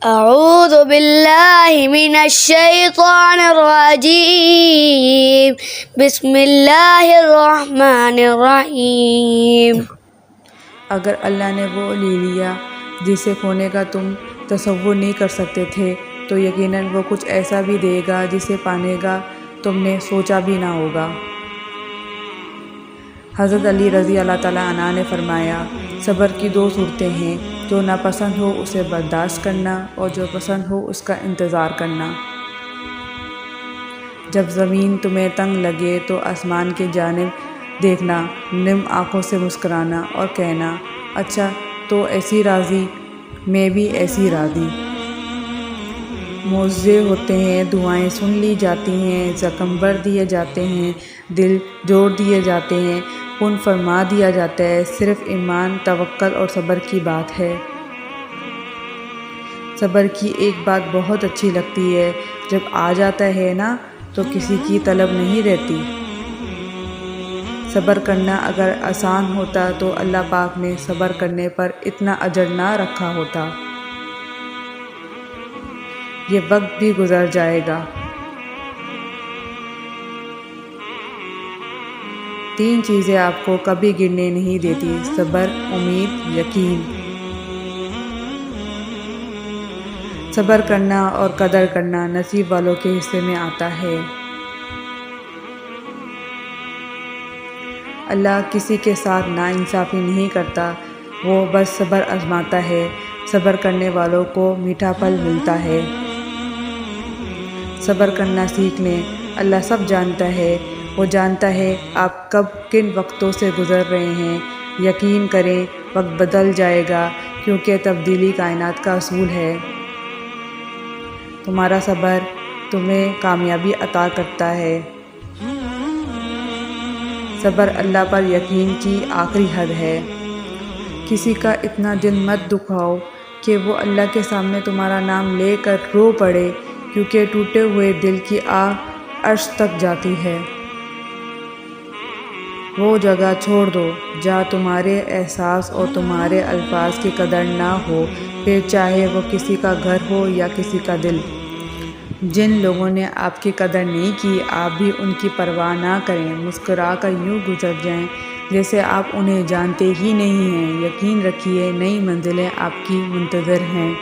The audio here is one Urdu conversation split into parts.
اعوذ باللہ من الشیطان الرجیم بسم اللہ الرحمن الرحیم۔ اگر اللہ نے وہ لے لیا جسے کھونے کا تم تصور نہیں کر سکتے تھے تو یقیناً وہ کچھ ایسا بھی دے گا جسے پانے کا تم نے سوچا بھی نہ ہوگا۔ حضرت علی رضی اللہ تعالیٰ عنہ نے فرمایا، صبر کی دو صورتیں ہیں، جو ناپسند ہو اسے برداشت کرنا اور جو پسند ہو اس کا انتظار کرنا۔ جب زمین تمہیں تنگ لگے تو آسمان کی جانب دیکھنا، نم آنکھوں سے مسکرانا اور کہنا، اچھا تو ایسی راضی، میں بھی ایسی راضی۔ معجزے ہوتے ہیں، دعائیں سن لی جاتی ہیں، زخم بھر دیے جاتے ہیں، دل جوڑ دیے جاتے ہیں، کن فرما دیا جاتا ہے، صرف ایمان، توکل اور صبر کی بات ہے۔ صبر کی ایک بات بہت اچھی لگتی ہے، جب آ جاتا ہے نا تو کسی کی طلب نہیں رہتی۔ صبر کرنا اگر آسان ہوتا تو اللہ پاک نے صبر کرنے پر اتنا اجر نہ رکھا ہوتا۔ یہ وقت بھی گزر جائے گا۔ 3 چیزیں آپ کو کبھی گرنے نہیں دیتی: صبر، امید، یقین۔ صبر کرنا اور قدر کرنا نصیب والوں کے حصے میں آتا ہے۔ اللہ کسی کے ساتھ ناانصافی نہیں کرتا، وہ بس صبر آزماتا ہے۔ صبر کرنے والوں کو میٹھا پھل ملتا ہے۔ صبر کرنا سیکھ لیں، اللہ سب جانتا ہے، وہ جانتا ہے آپ کب کن وقتوں سے گزر رہے ہیں۔ یقین کریں وقت بدل جائے گا، کیونکہ تبدیلی کائنات کا اصول ہے۔ تمہارا صبر تمہیں کامیابی عطا کرتا ہے۔ صبر اللہ پر یقین کی آخری حد ہے۔ کسی کا اتنا دل مت دکھاؤ کہ وہ اللہ کے سامنے تمہارا نام لے کر رو پڑے، کیونکہ ٹوٹے ہوئے دل کی آہ عرش تک جاتی ہے۔ وہ جگہ چھوڑ دو جہاں تمہارے احساس اور تمہارے الفاظ کی قدر نہ ہو، پھر چاہے وہ کسی کا گھر ہو یا کسی کا دل۔ جن لوگوں نے آپ کی قدر نہیں کی، آپ بھی ان کی پرواہ نہ کریں، مسکرا کر یوں گزر جائیں جیسے آپ انہیں جانتے ہی نہیں ہیں۔ یقین رکھیے نئی منزلیں آپ کی منتظر ہیں۔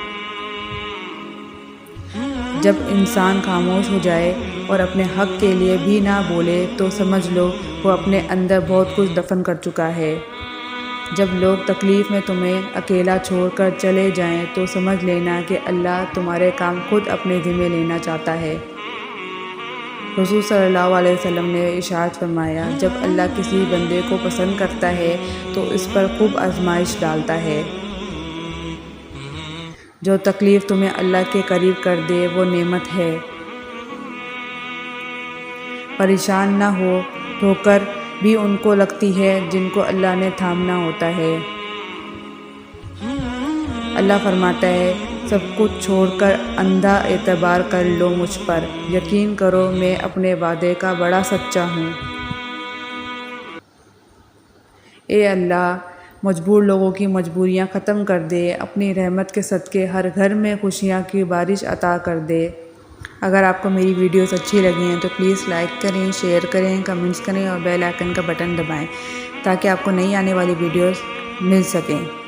جب انسان خاموش ہو جائے اور اپنے حق کے لیے بھی نہ بولے تو سمجھ لو وہ اپنے اندر بہت کچھ دفن کر چکا ہے۔ جب لوگ تکلیف میں تمہیں اکیلا چھوڑ کر چلے جائیں تو سمجھ لینا کہ اللہ تمہارے کام خود اپنے ذمہ لینا چاہتا ہے۔ رسول صلی اللہ علیہ وسلم نے ارشاد فرمایا، جب اللہ کسی بندے کو پسند کرتا ہے تو اس پر خوب آزمائش ڈالتا ہے۔ جو تکلیف تمہیں اللہ کے قریب کر دے وہ نعمت ہے۔ پریشان نہ ہو، ٹھوکر بھی ان کو لگتی ہے جن کو اللہ نے تھامنا ہوتا ہے۔ اللہ فرماتا ہے، سب کچھ چھوڑ کر اندھا اعتبار کر لو مجھ پر، یقین کرو میں اپنے وعدے کا بڑا سچا ہوں۔ اے اللہ، مجبور لوگوں کی مجبوریاں ختم کر دے، اپنی رحمت کے صدقے ہر گھر میں خوشیاں کی بارش عطا کر دے۔ اگر آپ کو میری ویڈیوز اچھی لگی ہیں تو پلیز لائک کریں، شیئر کریں، کمنٹس کریں اور بیل آئیکن کا بٹن دبائیں تاکہ آپ کو نئی آنے والی ویڈیوز مل سکیں۔